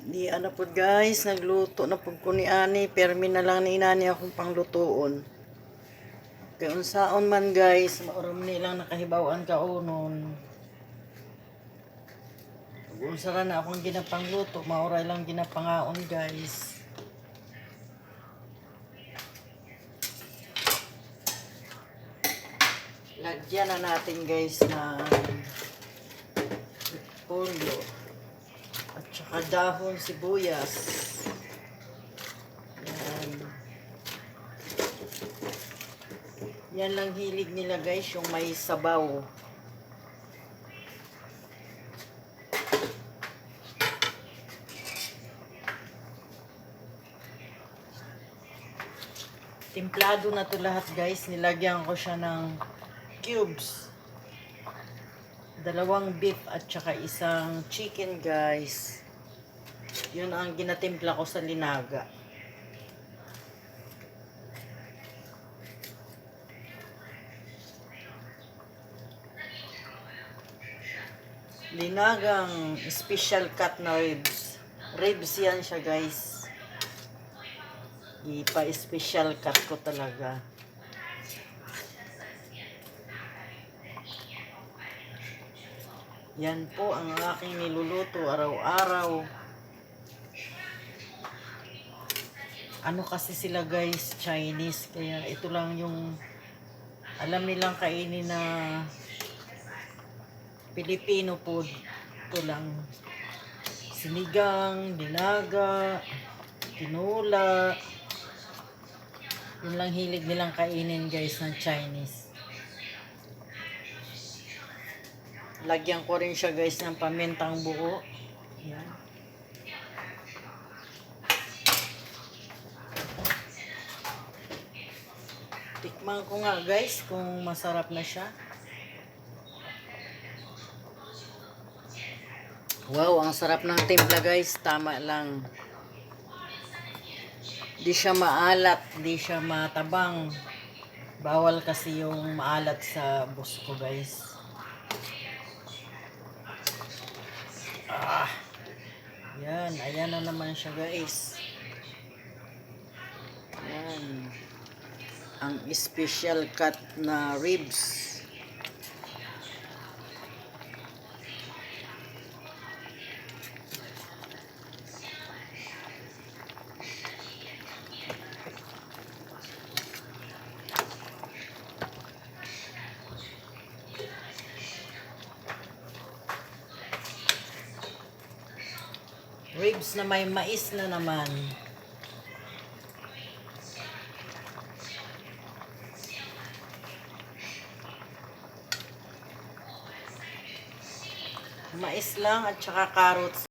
Di ana pod guys, nagluto na pud ko ni ani, permi na lang ni inani akong panglutoon. Kay unsaon man guys, mauram nilang nakahibaw-an kaunon. Ug unsa ra na akong ginapangluto, mauray lang ginapangaon guys. Lagyan na natin guys na repolyo at saka dahon sibuyas. Yan. Yan lang hilig nila guys, yung may sabaw. Timplado na to lahat guys, nilagyan ko siya ng cubes. 2 beef at saka isang chicken guys. Yun ang ginatimpla ko sa linaga. Linagang special cut na ribs. Ribs yan siya guys. Ipa-special cut ko talaga. Yan po ang aking niluluto araw-araw. Ano kasi sila guys, Chinese. Kaya ito lang yung alam nilang kainin na Filipino food. Ito lang. Sinigang, dinaga, tinola. Yun lang hilig nilang kainin guys ng Chinese. Lagyan ko rin siya guys ng pamintang buo. Yan. Tikman ko nga guys kung masarap na siya. Wow, ang sarap ng timpla guys. Tama lang. Di siya maalat, di siya matabang. Bawal kasi yung maalat sa busko guys. Yan, ayan na naman siya guys. Yan. Ang special cut na ribs. Ribs na may mais na naman. Mais lang at saka carrots.